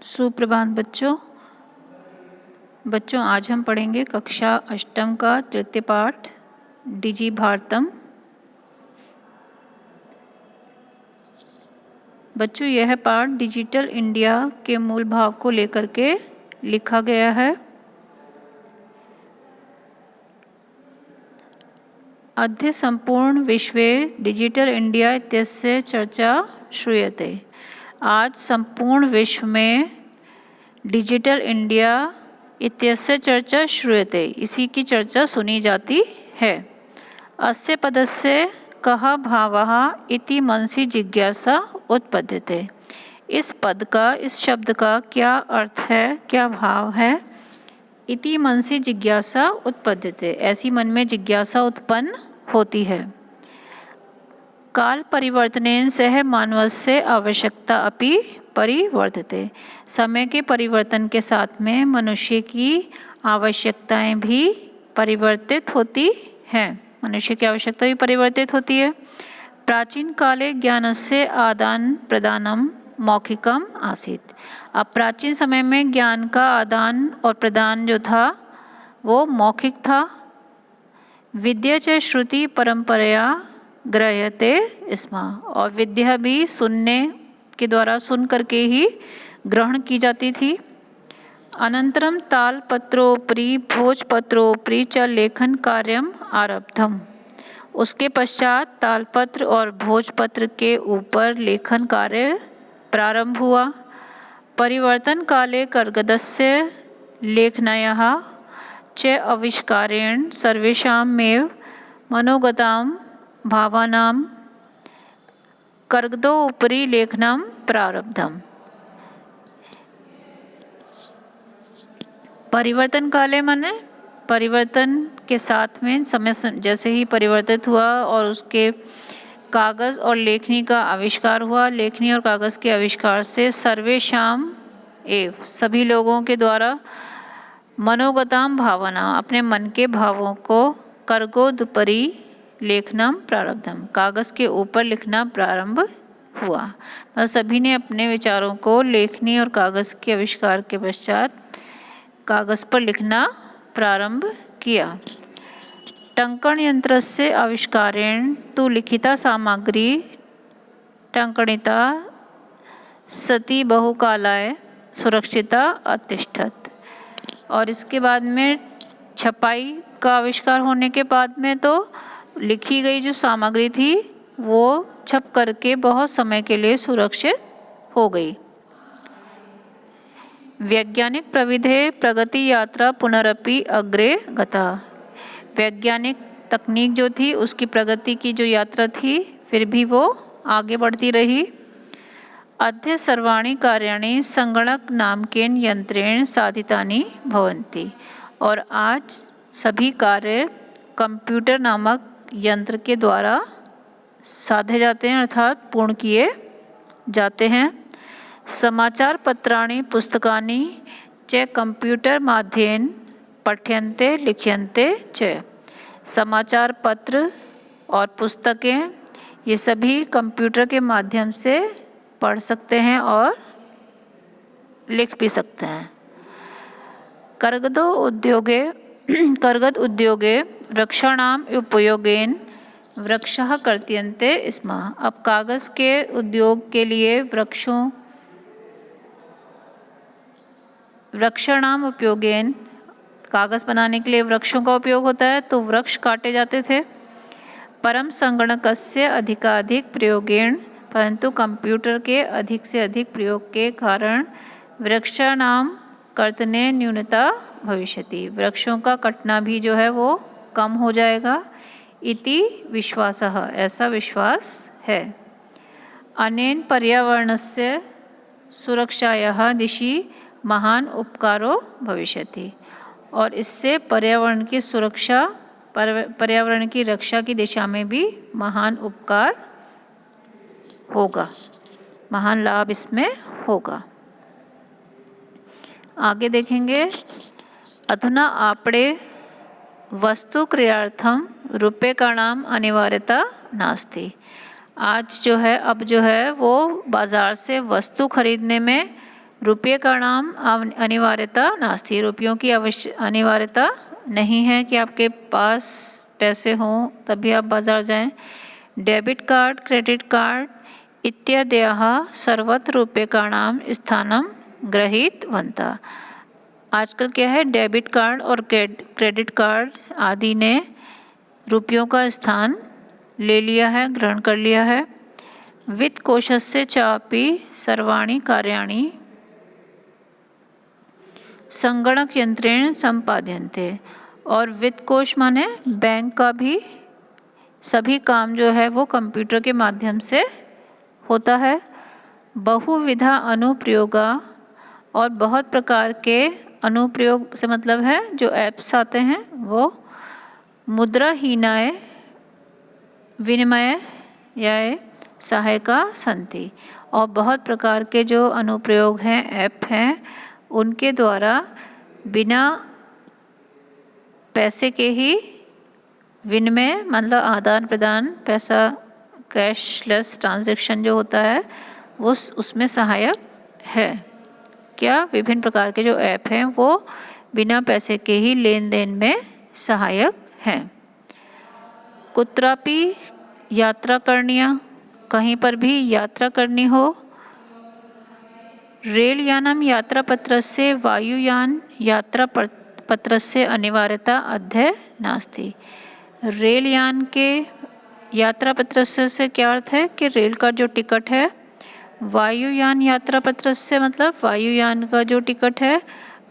सुप्रभात बच्चों आज हम पढ़ेंगे कक्षा अष्टम का तृतीय पाठ डिजी भारतम। बच्चों यह पाठ डिजिटल इंडिया के मूल भाव को लेकर के लिखा गया है। अद्य संपूर्ण विश्वे डिजिटल इंडिया इत्यस्य चर्चा श्रूयते। आज संपूर्ण विश्व में डिजिटल इंडिया इत्यस्य चर्चा श्रूयते, इसी की चर्चा सुनी जाती है। अस्य पदस्य कः भावः इति मनसि जिज्ञासा उत्पद्यते। इस पद का, इस शब्द का क्या अर्थ है, क्या भाव है। इति मनसि जिज्ञासा उत्पद्यते, ऐसी मन में जिज्ञासा उत्पन्न होती है। काल परिवर्तनेन सह मानवस्य आवश्यकता अपि परिवर्तते। समय के परिवर्तन के साथ में मनुष्य की आवश्यकताएं भी परिवर्तित होती हैं। मनुष्य की आवश्यकता भी परिवर्तित होती है। प्राचीन काले ज्ञानस्य आदान प्रदानम मौखिकम आसीत्। अब प्राचीन समय में ज्ञान का आदान और प्रदान जो था वो मौखिक था। विद्या च श्रुति परंपराया ग्रह्यते स्म, और विद्या भी सुनने के द्वारा सुन करके ही ग्रहण की जाती थी। अनंतरम तालपत्रोपरि भोजपत्रोपरि च लेखन कार्यम आरब्धम। उसके पश्चात तालपत्र और भोजपत्र के ऊपर लेखन कार्य प्रारंभ हुआ। परिवर्तन काले कर्गदस्य लेखनयः च आविष्कारेण सर्वेषामेव मनोगतां भावानां कर्गदो उपरि लेखनम प्रारब्धम। परिवर्तन काले माने परिवर्तन के साथ में समय जैसे ही परिवर्तित हुआ और उसके कागज़ और लेखनी का आविष्कार हुआ। लेखनी और कागज़ के आविष्कार से सर्वेषाम एव सभी लोगों के द्वारा मनोगताम भावना अपने मन के भावों को कर्गोदुपरि लेखनम प्रारब्धम कागज़ के ऊपर लिखना प्रारंभ हुआ। मतलब सभी ने अपने विचारों को लेखनी और कागज़ के आविष्कार के पश्चात कागज़ पर लिखना प्रारंभ किया। टंकण यंत्र से आविष्कारेण तु लिखिता सामग्री टंकणिता सती बहुकालाय सुरक्षिता अतिष्ठत। और इसके बाद में छपाई का आविष्कार होने के बाद में तो लिखी गई जो सामग्री थी वो छप करके बहुत समय के लिए सुरक्षित हो गई। वैज्ञानिक प्रविधे प्रगति यात्रा पुनरपि अग्रे गता। वैज्ञानिक तकनीक जो थी उसकी प्रगति की जो यात्रा थी फिर भी वो आगे बढ़ती रही। अद्य सर्वाणि कार्याणि संगणक नामकेन यंत्रेण साधितानि भवन्ति। और आज सभी कार्य कंप्यूटर नामक यंत्र के द्वारा साधे जाते हैं, अर्थात पूर्ण किए जाते हैं। समाचार पत्राणि पुस्तकानि च कंप्यूटर माध्यमेन पठ्यन्ते लिख्यन्ते च। समाचार पत्र और पुस्तकें ये सभी कंप्यूटर के माध्यम से पढ़ सकते हैं और लिख भी सकते हैं। कर्गद उद्योगे वृक्षाणाम उपयोगेन वृक्षः कर्त्यन्ते स्म। अब कागज़ के उद्योग के लिए वृक्षाणाम उपयोगेन कागज़ बनाने के लिए वृक्षों का उपयोग होता है, तो वृक्ष काटे जाते थे। परम संगणकस्य अधिकाधिक प्रयोगेण, परंतु कंप्यूटर के अधिक से अधिक प्रयोग के कारण वृक्षाणाम कर्तने न्यूनता भविष्यति। वृक्षों का कटना भी जो है वो कम हो जाएगा। इति विश्वासः, ऐसा विश्वास है। अनेन पर्यावरणस्य सुरक्षायाः दिशि महान उपकारो भविष्यति। और इससे पर्यावरण की सुरक्षा, पर्यावरण की रक्षा की दिशा में भी महान उपकार होगा, महान लाभ इसमें होगा। आगे देखेंगे। अधुना आपणे वस्तु क्रियार्थम रूप्यकाणाम अनिवार्यता नास्ति। आज जो है, अब जो है वो बाज़ार से वस्तु खरीदने में रूप्यकाणाम अनिवार्यता नास्ति, रुपयों की अनिवार्यता नहीं है कि आपके पास पैसे हों तभी आप बाज़ार जाएं। डेबिट कार्ड, क्रेडिट कार्ड इत्यादयः सर्वत्र रूप्यकाणाम स्थानं गृहीतवन्तः। आजकल क्या है, डेबिट कार्ड और क्रेडिट कार्ड आदि ने रुपयों का स्थान ले लिया है, ग्रहण कर लिया है। वित्तकोशस्य चापि सर्वाणि कार्याणि संगणक यंत्रेण संपाद्यन्ते। और वित्त कोश माने बैंक का भी सभी काम जो है वो कंप्यूटर के माध्यम से होता है। बहुविधा अनुप्रयोगा, और बहुत प्रकार के अनुप्रयोग से मतलब है जो ऐप्स आते हैं वो मुद्राहीनाय विनिमय या सहायका संति। और बहुत प्रकार के जो अनुप्रयोग हैं, ऐप हैं, उनके द्वारा बिना पैसे के ही विनिमय मतलब आदान प्रदान, पैसा कैशलेस ट्रांजैक्शन जो होता है वो उसमें सहायक है। क्या विभिन्न प्रकार के जो ऐप हैं वो बिना पैसे के ही लेन देन में सहायक हैं। कुत्रापि यात्रा करनिया, कहीं पर भी यात्रा करनी हो। रेलयानम यात्रापत्रस्य वायुयान यात्रापत्रस्य अनिवार्यता अद्य नास्ति। रेलयान के यात्रापत्रस्य से क्या अर्थ है कि रेल का जो टिकट है। वायुयान यात्रापत्रस्य मतलब वायुयान का जो टिकट है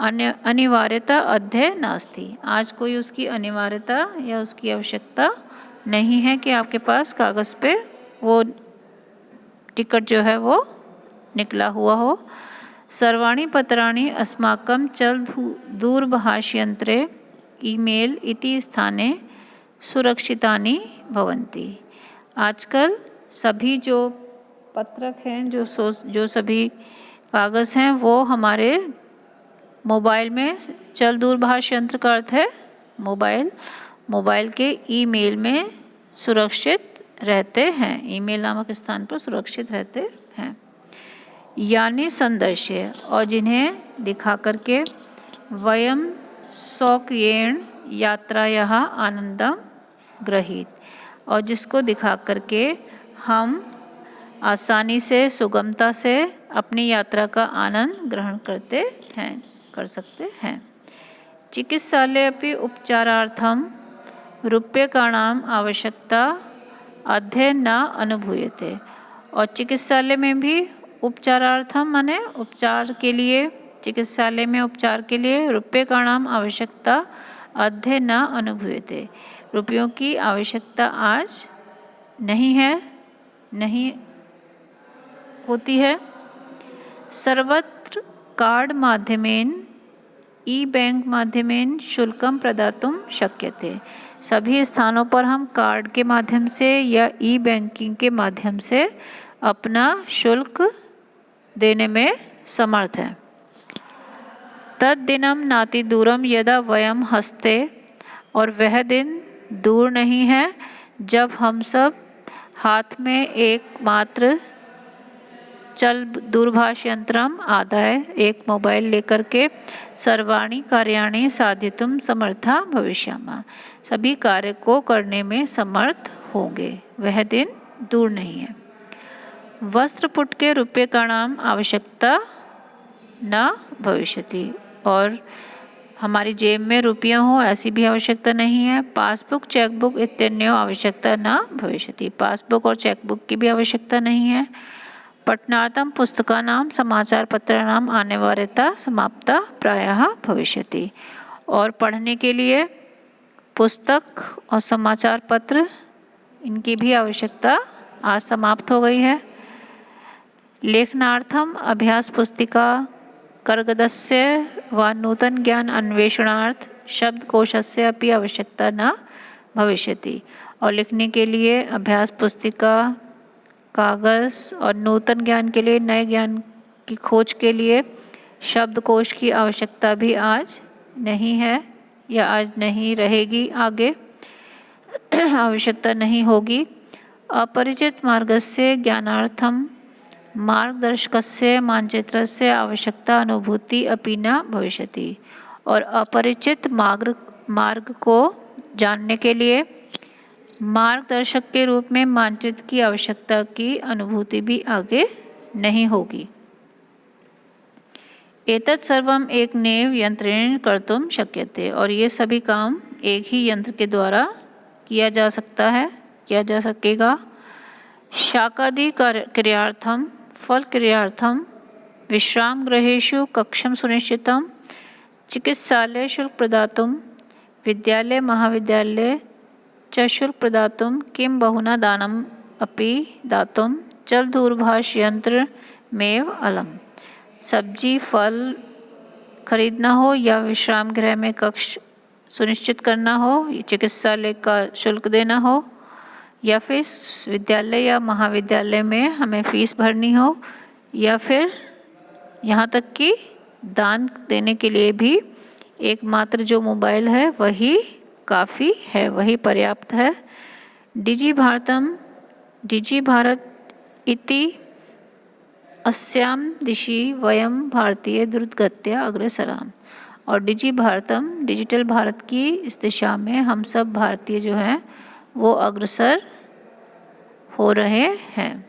अनिवार्यता अद्य नास्ति। आज कोई उसकी अनिवार्यता या उसकी आवश्यकता नहीं है कि आपके पास कागज़ पे वो टिकट जो है वो निकला हुआ हो। सर्वाणि पत्राणि अस्माकं चल दूरभाषयंत्रे ईमेल इति स्थाने सुरक्षितानि भवन्ति। आजकल सभी जो पत्रक हैं, जो सभी कागज़ हैं वो हमारे मोबाइल में, चल दूरभाष यंत्र का अर्थ है मोबाइल के ईमेल में सुरक्षित रहते हैं। ईमेल नामक स्थान पर सुरक्षित रहते हैं। यानी संदर्श्य, और जिन्हें दिखा करके वयम सौक्येण यात्रायाः आनंदम गृहीत, और जिसको दिखा करके हम आसानी से, सुगमता से अपनी यात्रा का आनंद ग्रहण कर सकते हैं। चिकित्सालय अपि उपचारार्थम रूप्यकाणाम आवश्यकता अद्य न अनुभूयते। और चिकित्सालय में भी उपचारार्थम माने उपचार के लिए, चिकित्सालय में उपचार के लिए रूप्यकाणाम आवश्यकता अद्य न अनुभूयते। रुपयों की आवश्यकता आज नहीं होती है। सर्वत्र कार्ड माध्यमेन ई बैंक माध्यमेन शुल्कम प्रदातुं शक्यते। सभी स्थानों पर हम कार्ड के माध्यम से या ई बैंकिंग के माध्यम से अपना शुल्क देने में समर्थ हैं। तद्दिनं नाति दूरम यदा वयम हस्ते, और वह दिन दूर नहीं है जब हम सब हाथ में एकमात्र चल दूरभाष यंत्रम आदाय, एक मोबाइल लेकर के सर्वाणि कार्याणि साधितुं समर्था भविष्यामः, सभी कार्य को करने में समर्थ होंगे। वह दिन दूर नहीं है। वस्त्रपुट के रूप्यकाणाम आवश्यकता न भविष्यति, और हमारी जेब में रुपया हो ऐसी भी आवश्यकता नहीं है। पासबुक, चेकबुक इत्यादि आवश्यकता न भविष्यति, पासबुक और चेकबुक की भी आवश्यकता नहीं है। पठनार्थम पुस्तकानाम समाचार पत्राणाम अनिवार्यता समाप्ता प्रायः भविष्यति, और पढ़ने के लिए पुस्तक और समाचार पत्र इनकी भी आवश्यकता आज समाप्त हो गई है। लेखनार्थम अभ्यास पुस्तिका कर्गदस्य व नूतन ज्ञान अन्वेषणार्थ शब्दकोशस्य अपि आवश्यकता न भविष्यति, और लिखने के लिए अभ्यास पुस्तिका, कागज़, और नूतन ज्ञान के लिए, नए ज्ञान की खोज के लिए शब्दकोश की आवश्यकता भी आज नहीं है या आज नहीं रहेगी, आगे आवश्यकता नहीं होगी। अपरिचित मार्गस्य ज्ञानार्थम मार्गदर्शकस्य मानचित्रस्य आवश्यकता अनुभूति अपि न भविष्यति। और अपरिचित मार्ग को जानने के लिए मार्गदर्शक के रूप में मानचित्र की आवश्यकता की अनुभूति भी आगे नहीं होगी। एतत् सर्वम एक नेव यंत्रेण कर्तुम शक्यते। और ये सभी काम एक ही यंत्र के द्वारा किया जा सकेगा। शाकादि क्रियार्थम फल क्रियार्थम विश्राम गृहेषु कक्षम सुनिश्चितम चिकित्सालय शुल्क प्रदातुम विद्यालय महाविद्यालय च शुल्क प्रदातुम किं बहुना दानम अपि दातुम चल दूरभाष यंत्र मेव अलम। सब्जी फल खरीदना हो या विश्राम गृह में कक्ष सुनिश्चित करना हो, चिकित्सालय का शुल्क देना हो, या फिर विद्यालय या महाविद्यालय में हमें फीस भरनी हो, या फिर यहाँ तक कि दान देने के लिए भी एकमात्र जो मोबाइल है वही काफ़ी है, वही पर्याप्त है। डिजी भारत इति अस्याम दिशि वयम भारतीय द्रुतगत्या अग्रसराम। और डिजिटल भारत की इस दिशा में हम सब भारतीय जो हैं वो अग्रसर हो रहे हैं।